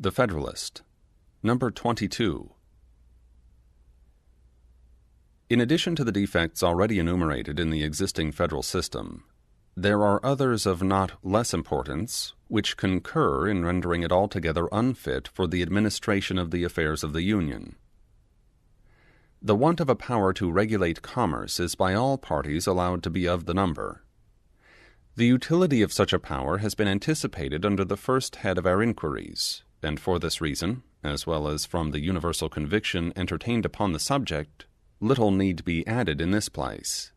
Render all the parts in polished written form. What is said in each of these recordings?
The Federalist No.22. In addition to the defects already enumerated in the existing federal system, there are others of not less importance which concur in rendering it altogether unfit for the administration of the affairs of the Union. The want of a power to regulate commerce is by all parties allowed to be of the number. The utility of such a power has been anticipated under the first head of our inquiries, and for this reason, as well as from the universal conviction entertained upon the subject, little need be added in this place.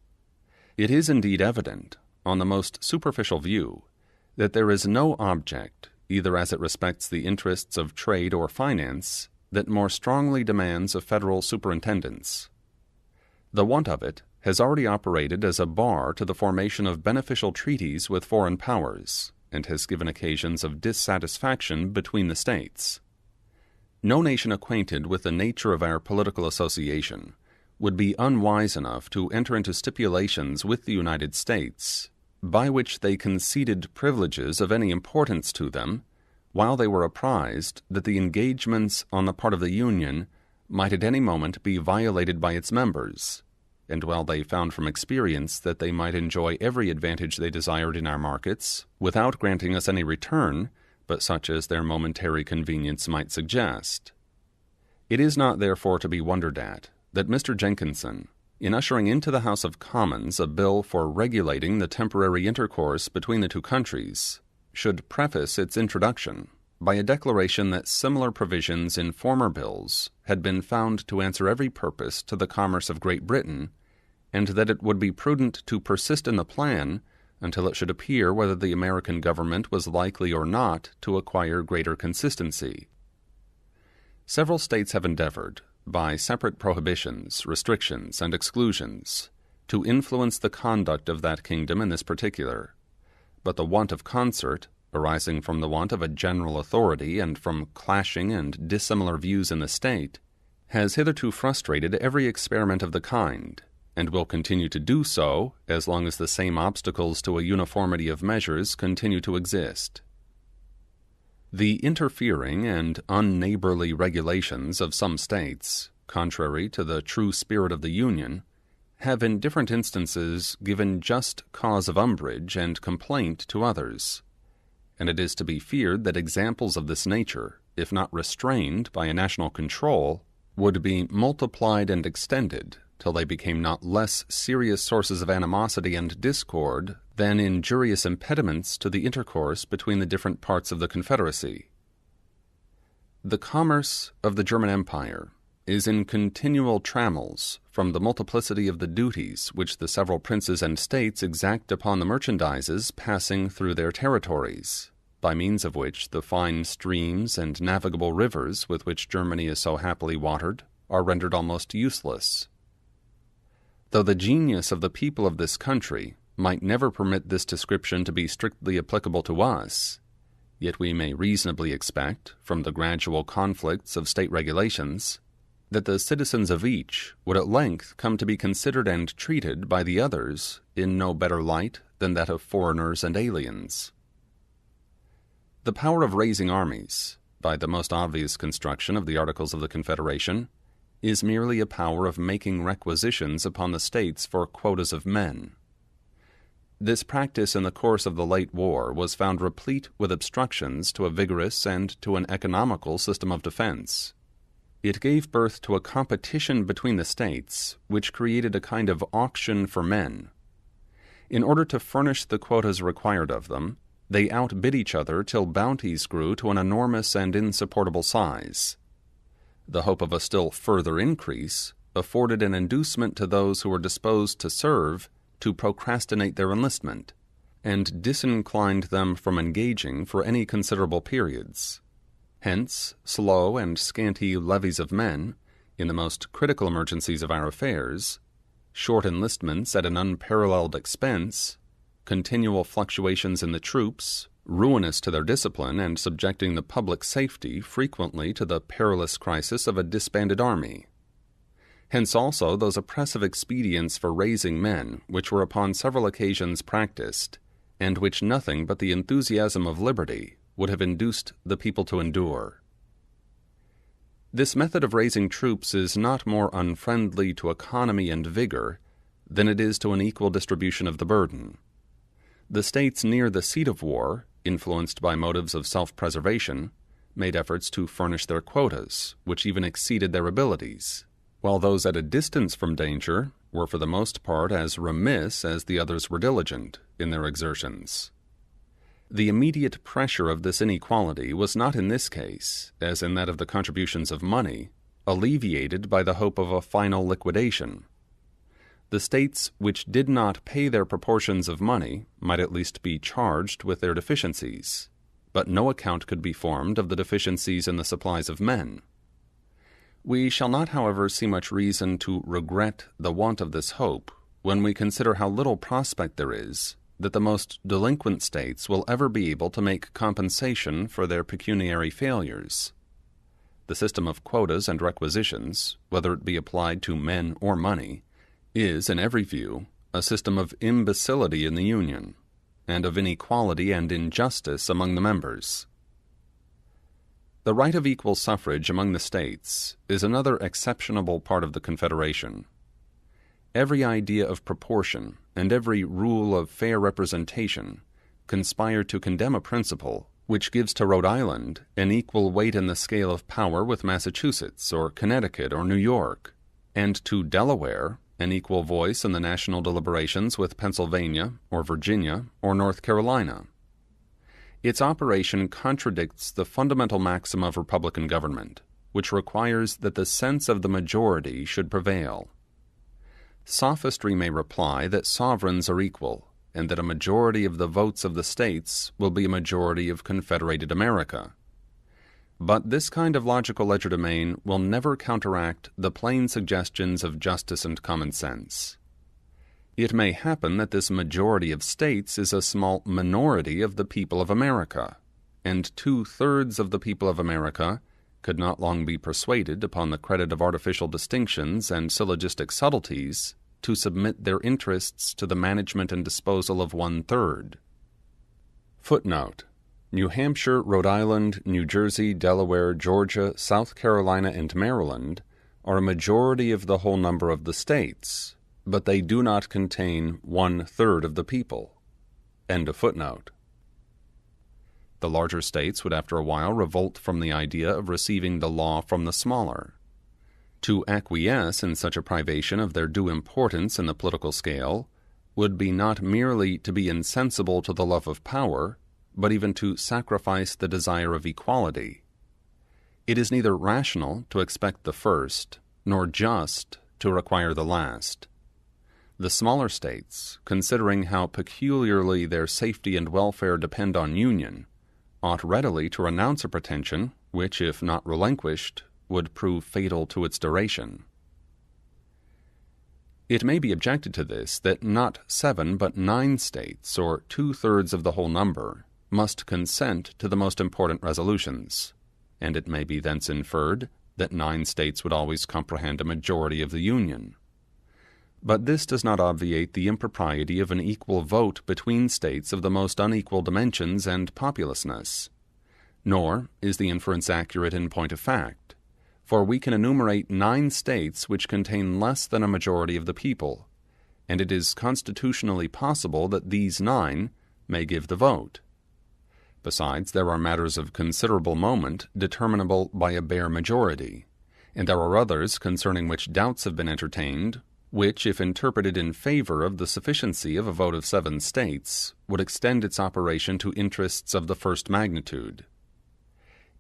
It is indeed evident, on the most superficial view, that there is no object, either as it respects the interests of trade or finance, that more strongly demands a federal superintendence. The want of it has already operated as a bar to the formation of beneficial treaties with foreign powers, and has given occasions of dissatisfaction between the states. No nation acquainted with the nature of our political association would be unwise enough to enter into stipulations with the United States by which they conceded privileges of any importance to them, while they were apprised that the engagements on the part of the Union might at any moment be violated by its members, and while they found from experience that they might enjoy every advantage they desired in our markets, without granting us any return but such as their momentary convenience might suggest. It is not therefore to be wondered at that Mr. Jenkinson, in ushering into the House of Commons a bill for regulating the temporary intercourse between the two countries, should preface its introduction by a declaration that similar provisions in former bills had been found to answer every purpose to the commerce of Great Britain, and that it would be prudent to persist in the plan until it should appear whether the American government was likely or not to acquire greater consistency. Several states have endeavored, by separate prohibitions, restrictions, and exclusions, to influence the conduct of that kingdom in this particular, but the want of concert, arising from the want of a general authority and from clashing and dissimilar views in the state, has hitherto frustrated every experiment of the kind, and will continue to do so as long as the same obstacles to a uniformity of measures continue to exist. The interfering and unneighborly regulations of some states, contrary to the true spirit of the Union, have in different instances given just cause of umbrage and complaint to others, and it is to be feared that examples of this nature, if not restrained by a national control, would be multiplied and extended till they became not less serious sources of animosity and discord than injurious impediments to the intercourse between the different parts of the Confederacy. The commerce of the German Empire is in continual trammels from the multiplicity of the duties which the several princes and states exact upon the merchandises passing through their territories, by means of which the fine streams and navigable rivers with which Germany is so happily watered are rendered almost useless. Though the genius of the people of this country might never permit this description to be strictly applicable to us, yet we may reasonably expect, from the gradual conflicts of state regulations, that the citizens of each would at length come to be considered and treated by the others in no better light than that of foreigners and aliens. The power of raising armies, by the most obvious construction of the Articles of the Confederation, is merely a power of making requisitions upon the states for quotas of men. This practice in the course of the late war was found replete with obstructions to a vigorous and to an economical system of defense. It gave birth to a competition between the states which created a kind of auction for men. In order to furnish the quotas required of them, they outbid each other till bounties grew to an enormous and insupportable size. The hope of a still further increase afforded an inducement to those who were disposed to serve to procrastinate their enlistment, and disinclined them from engaging for any considerable periods. Hence, slow and scanty levies of men, in the most critical emergencies of our affairs, short enlistments at an unparalleled expense, continual fluctuations in the troops, ruinous to their discipline and subjecting the public safety frequently to the perilous crisis of a disbanded army. Hence also those oppressive expedients for raising men which were upon several occasions practiced, and which nothing but the enthusiasm of liberty would have induced the people to endure. This method of raising troops is not more unfriendly to economy and vigor than it is to an equal distribution of the burden. The states near the seat of war, influenced by motives of self-preservation, made efforts to furnish their quotas, which even exceeded their abilities, while those at a distance from danger were for the most part as remiss as the others were diligent in their exertions. The immediate pressure of this inequality was not in this case, as in that of the contributions of money, alleviated by the hope of a final liquidation. The states which did not pay their proportions of money might at least be charged with their deficiencies, but no account could be formed of the deficiencies in the supplies of men. We shall not, however, see much reason to regret the want of this hope when we consider how little prospect there is that the most delinquent states will ever be able to make compensation for their pecuniary failures. The system of quotas and requisitions, whether it be applied to men or money, is, in every view, a system of imbecility in the Union, and of inequality and injustice among the members. The right of equal suffrage among the states is another exceptionable part of the Confederation. Every idea of proportion and every rule of fair representation conspire to condemn a principle which gives to Rhode Island an equal weight in the scale of power with Massachusetts or Connecticut or New York, and to Delaware an equal voice in the national deliberations with Pennsylvania or Virginia or North Carolina. Its operation contradicts the fundamental maxim of Republican government, which requires that the sense of the majority should prevail. Sophistry may reply that sovereigns are equal, and that a majority of the votes of the states will be a majority of Confederated America. But this kind of logical legerdemain will never counteract the plain suggestions of justice and common sense. It may happen that this majority of states is a small minority of the people of America, and 2/3 of the people of America could not long be persuaded, upon the credit of artificial distinctions and syllogistic subtleties, to submit their interests to the management and disposal of 1/3. Footnote: New Hampshire, Rhode Island, New Jersey, Delaware, Georgia, South Carolina, and Maryland are a majority of the whole number of the states, but they do not contain 1/3 of the people. End of footnote. The larger states would after a while revolt from the idea of receiving the law from the smaller. To acquiesce in such a privation of their due importance in the political scale would be not merely to be insensible to the love of power, but even to sacrifice the desire of equality. It is neither rational to expect the first, nor just to require the last. The smaller states, considering how peculiarly their safety and welfare depend on union, ought readily to renounce a pretension which, if not relinquished, would prove fatal to its duration. It may be objected to this that not 7 but 9 states, or 2/3 of the whole number, must consent to the most important resolutions, and it may be thence inferred that 9 states would always comprehend a majority of the Union. But this does not obviate the impropriety of an equal vote between states of the most unequal dimensions and populousness. Nor is the inference accurate in point of fact, for we can enumerate 9 states which contain less than a majority of the people, and it is constitutionally possible that these 9 may give the vote. Besides, there are matters of considerable moment determinable by a bare majority, and there are others concerning which doubts have been entertained, which, if interpreted in favor of the sufficiency of a vote of 7 states, would extend its operation to interests of the first magnitude.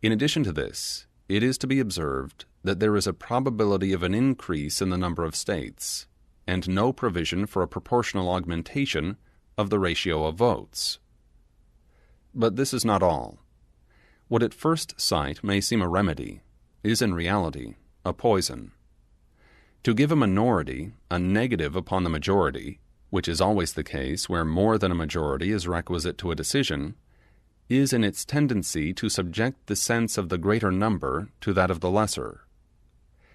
In addition to this, it is to be observed that there is a probability of an increase in the number of states, and no provision for a proportional augmentation of the ratio of votes. But this is not all. What at first sight may seem a remedy is in reality a poison. To give a minority a negative upon the majority, which is always the case where more than a majority is requisite to a decision, is in its tendency to subject the sense of the greater number to that of the lesser.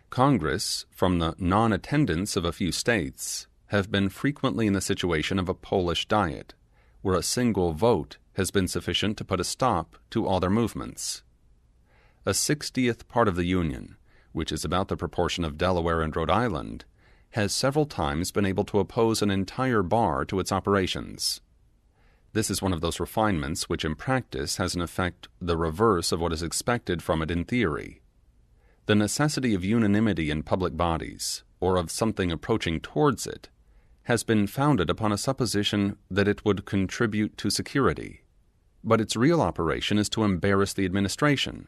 Congress, from the non-attendance of a few states, have been frequently in the situation of a Polish Diet, where a single vote has been sufficient to put a stop to all their movements. A 60th part of the Union which is about the proportion of Delaware and Rhode Island, has several times been able to oppose an entire bar to its operations. This is one of those refinements which in practice has an effect the reverse of what is expected from it in theory. The necessity of unanimity in public bodies, or of something approaching towards it, has been founded upon a supposition that it would contribute to security, but its real operation is to embarrass the administration,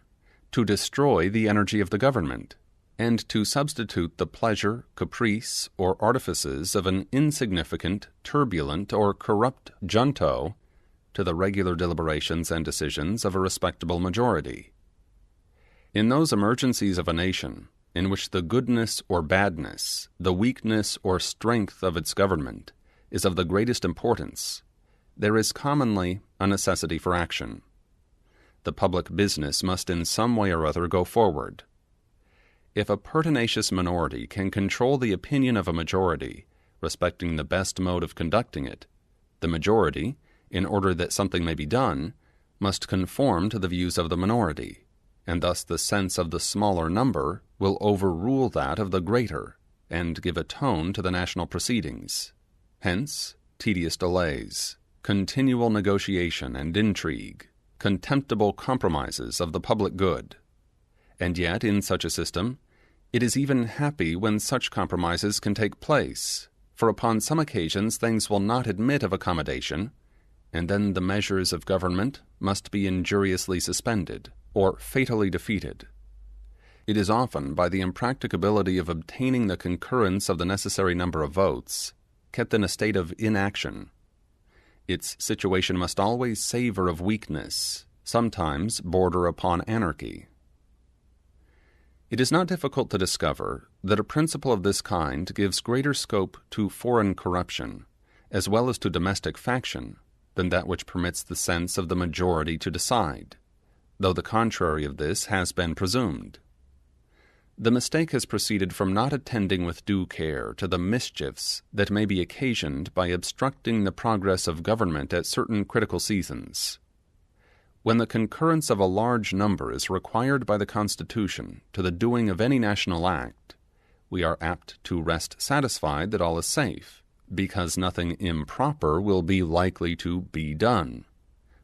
to destroy the energy of the government, and to substitute the pleasure, caprice, or artifices of an insignificant, turbulent, or corrupt junto to the regular deliberations and decisions of a respectable majority. In those emergencies of a nation, in which the goodness or badness, the weakness or strength of its government is of the greatest importance, there is commonly a necessity for action. The public business must in some way or other go forward. If a pertinacious minority can control the opinion of a majority respecting the best mode of conducting it, the majority, in order that something may be done, must conform to the views of the minority, and thus the sense of the smaller number will overrule that of the greater, and give a tone to the national proceedings. Hence, tedious delays, continual negotiation and intrigue, contemptible compromises of the public good. And yet, in such a system, it is even happy when such compromises can take place, for upon some occasions things will not admit of accommodation, and then the measures of government must be injuriously suspended, or fatally defeated. It is often by the impracticability of obtaining the concurrence of the necessary number of votes, kept in a state of inaction. Its situation must always savor of weakness, sometimes border upon anarchy. It is not difficult to discover that a principle of this kind gives greater scope to foreign corruption, as well as to domestic faction, than that which permits the sense of the majority to decide, though the contrary of this has been presumed. The mistake has proceeded from not attending with due care to the mischiefs that may be occasioned by obstructing the progress of government at certain critical seasons. When the concurrence of a large number is required by the Constitution to the doing of any national act, we are apt to rest satisfied that all is safe, because nothing improper will be likely to be done.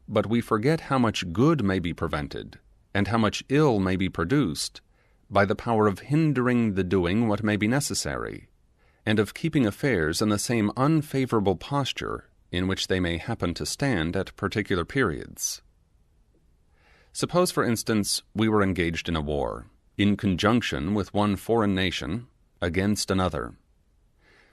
But we forget how much good may be prevented, and how much ill may be produced, by the power of hindering the doing what may be necessary, and of keeping affairs in the same unfavorable posture in which they may happen to stand at particular periods. Suppose, for instance, we were engaged in a war, in conjunction with one foreign nation, against another.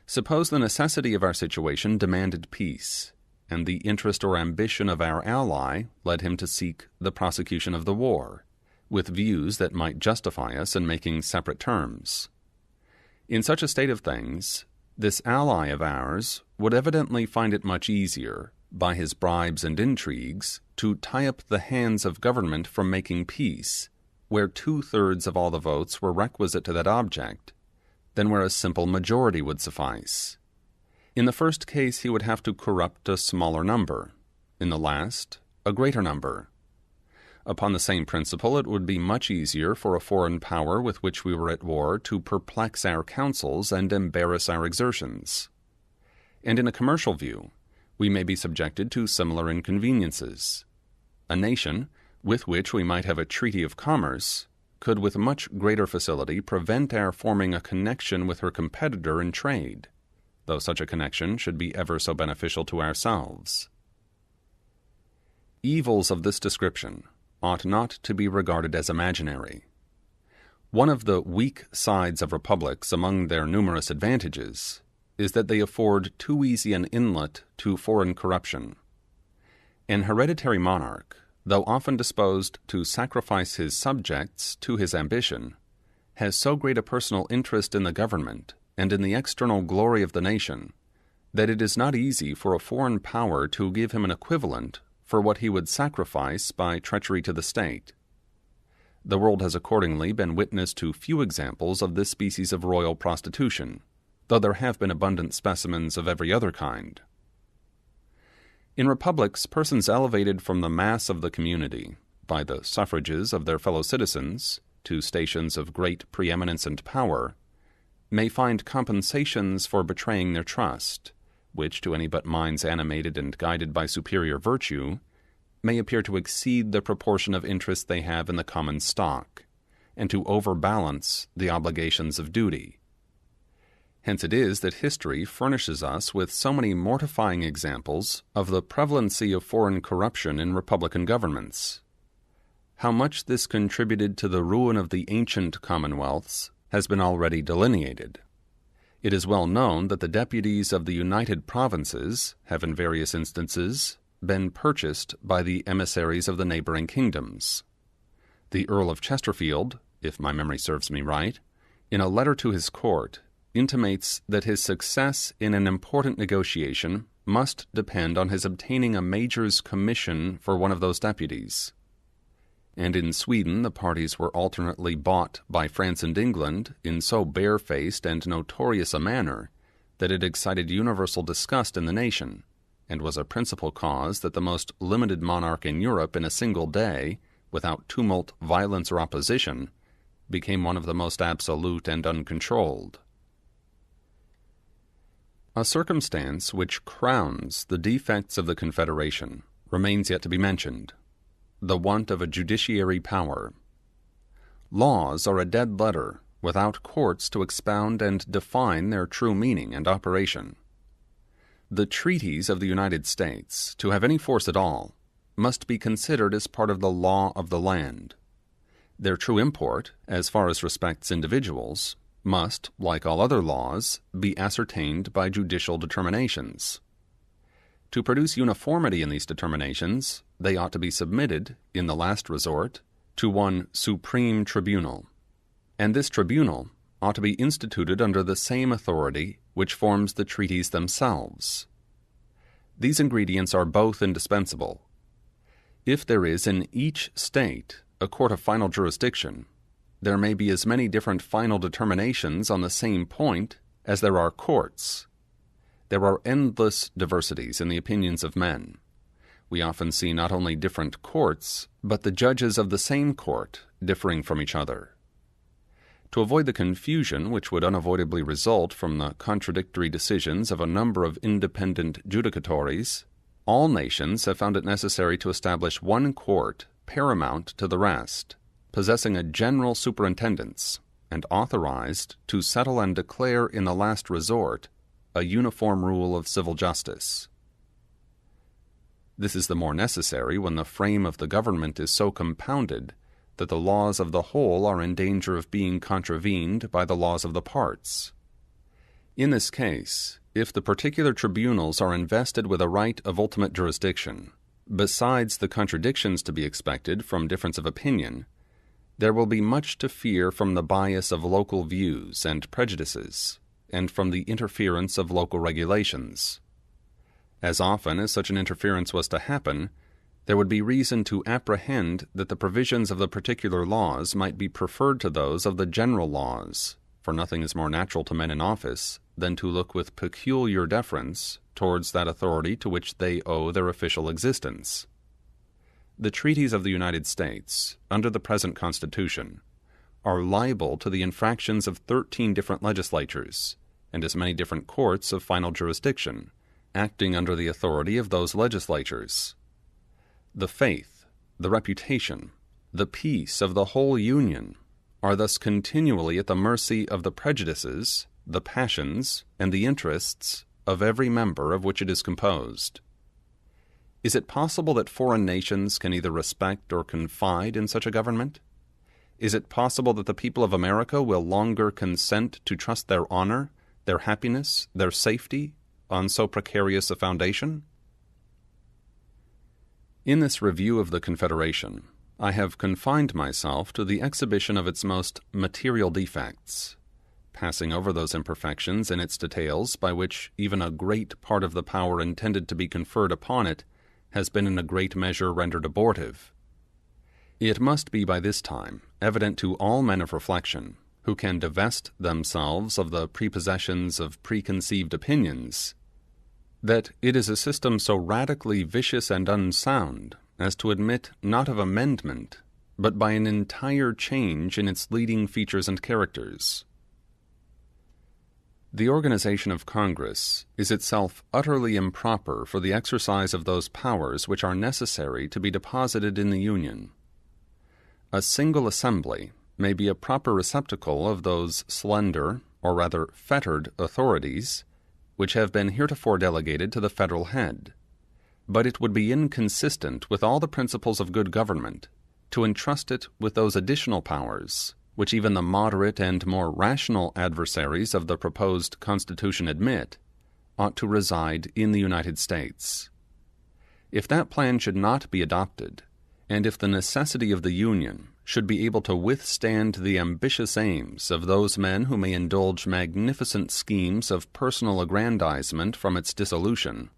Suppose the necessity of our situation demanded peace, and the interest or ambition of our ally led him to seek the prosecution of the war, with views that might justify us in making separate terms. In such a state of things, this ally of ours would evidently find it much easier, by his bribes and intrigues, to tie up the hands of government from making peace, where 2/3 of all the votes were requisite to that object, than where a simple majority would suffice. In the first case he would have to corrupt a smaller number, in the last, a greater number. Upon the same principle, it would be much easier for a foreign power with which we were at war to perplex our counsels and embarrass our exertions. And in a commercial view, we may be subjected to similar inconveniences. A nation, with which we might have a treaty of commerce, could with much greater facility prevent our forming a connection with her competitor in trade, though such a connection should be ever so beneficial to ourselves. Evils of this description ought not to be regarded as imaginary. One of the weak sides of republics among their numerous advantages is that they afford too easy an inlet to foreign corruption. An hereditary monarch, though often disposed to sacrifice his subjects to his ambition, has so great a personal interest in the government and in the external glory of the nation, that it is not easy for a foreign power to give him an equivalent for what he would sacrifice by treachery to the state. The world has accordingly been witness to few examples of this species of royal prostitution, though there have been abundant specimens of every other kind. In republics, persons elevated from the mass of the community by the suffrages of their fellow citizens to stations of great preeminence and power, may find compensations for betraying their trust, which to any but minds animated and guided by superior virtue, may appear to exceed the proportion of interest they have in the common stock, and to overbalance the obligations of duty. Hence it is that history furnishes us with so many mortifying examples of the prevalency of foreign corruption in republican governments. How much this contributed to the ruin of the ancient commonwealths has been already delineated. It is well known that the deputies of the United Provinces have in various instances been purchased by the emissaries of the neighboring kingdoms. The Earl of Chesterfield, if my memory serves me right, in a letter to his court, intimates that his success in an important negotiation must depend on his obtaining a major's commission for one of those deputies. And in Sweden the parties were alternately bought by France and England in so barefaced and notorious a manner that it excited universal disgust in the nation, and was a principal cause that the most limited monarch in Europe in a single day, without tumult, violence, or opposition, became one of the most absolute and uncontrolled. A circumstance which crowns the defects of the Confederation remains yet to be mentioned: the want of a judiciary power. Laws are a dead letter, without courts to expound and define their true meaning and operation. The treaties of the United States, to have any force at all, must be considered as part of the law of the land. Their true import, as far as respects individuals, must, like all other laws, be ascertained by judicial determinations. To produce uniformity in these determinations, they ought to be submitted, in the last resort, to one supreme tribunal, and this tribunal ought to be instituted under the same authority which forms the treaties themselves. These ingredients are both indispensable. If there is in each state a court of final jurisdiction, there may be as many different final determinations on the same point as there are courts. There are endless diversities in the opinions of men. We often see not only different courts, but the judges of the same court differing from each other. To avoid the confusion which would unavoidably result from the contradictory decisions of a number of independent judicatories, all nations have found it necessary to establish one court paramount to the rest, possessing a general superintendence, and authorized to settle and declare in the last resort a uniform rule of civil justice. This is the more necessary when the frame of the government is so compounded that the laws of the whole are in danger of being contravened by the laws of the parts. In this case, if the particular tribunals are invested with a right of ultimate jurisdiction, besides the contradictions to be expected from difference of opinion, there will be much to fear from the bias of local views and prejudices, and from the interference of local regulations. As often as such an interference was to happen, there would be reason to apprehend that the provisions of the particular laws might be preferred to those of the general laws, for nothing is more natural to men in office than to look with peculiar deference towards that authority to which they owe their official existence. The treaties of the United States, under the present Constitution, are liable to the infractions of 13 different legislatures, and as many different courts of final jurisdiction, acting under the authority of those legislatures. The faith, the reputation, the peace of the whole Union are thus continually at the mercy of the prejudices, the passions, and the interests of every member of which it is composed. Is it possible that foreign nations can either respect or confide in such a government? Is it possible that the people of America will longer consent to trust their honor, their happiness, their safety, on so precarious a foundation? In this review of the Confederation, I have confined myself to the exhibition of its most material defects, passing over those imperfections in its details by which even a great part of the power intended to be conferred upon it has been in a great measure rendered abortive. It must be by this time evident to all men of reflection, who can divest themselves of the prepossessions of preconceived opinions, that it is a system so radically vicious and unsound as to admit not of amendment, but by an entire change in its leading features and characters. The organization of Congress is itself utterly improper for the exercise of those powers which are necessary to be deposited in the Union. A single assembly may be a proper receptacle of those slender, or rather fettered, authorities which have been heretofore delegated to the federal head, but it would be inconsistent with all the principles of good government to entrust it with those additional powers which even the moderate and more rational adversaries of the proposed Constitution admit ought to reside in the United States. If that plan should not be adopted, and if the necessity of the Union should be able to withstand the ambitious aims of those men who may indulge magnificent schemes of personal aggrandizement from its dissolution,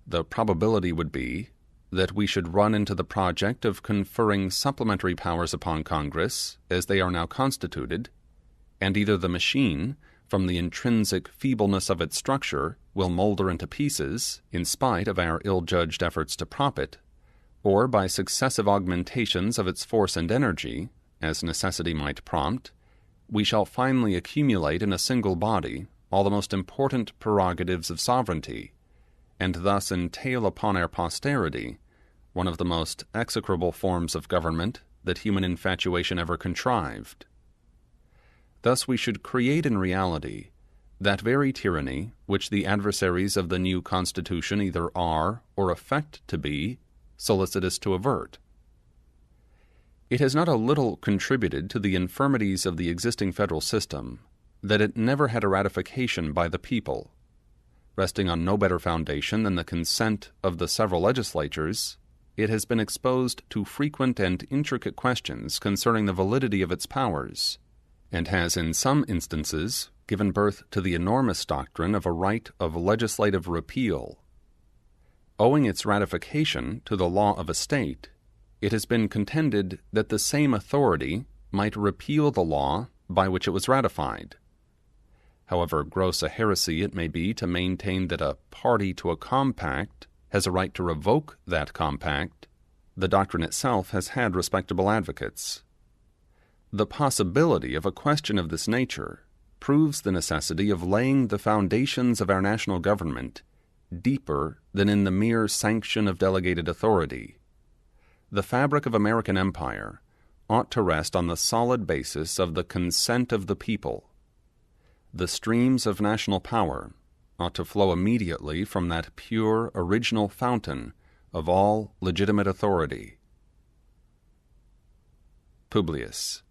the probability would be that we should run into the project of conferring supplementary powers upon Congress as they are now constituted, and either the machine, from the intrinsic feebleness of its structure, will moulder into pieces in spite of our ill-judged efforts to prop it, or by successive augmentations of its force and energy, as necessity might prompt, we shall finally accumulate in a single body all the most important prerogatives of sovereignty, and thus entail upon our posterity one of the most execrable forms of government that human infatuation ever contrived. Thus we should create in reality that very tyranny which the adversaries of the new Constitution either are, or affect to be, solicitous to avert. It has not a little contributed to the infirmities of the existing federal system that it never had a ratification by the people. Resting on no better foundation than the consent of the several legislatures, it has been exposed to frequent and intricate questions concerning the validity of its powers, and has in some instances given birth to the enormous doctrine of a right of legislative repeal. Owing its ratification to the law of a state, it has been contended that the same authority might repeal the law by which it was ratified. However gross a heresy it may be to maintain that a party to a compact has a right to revoke that compact, the doctrine itself has had respectable advocates. The possibility of a question of this nature proves the necessity of laying the foundations of our national government deeper than in the mere sanction of delegated authority. The fabric of American empire ought to rest on the solid basis of the consent of the people. The streams of national power ought to flow immediately from that pure original fountain of all legitimate authority. Publius.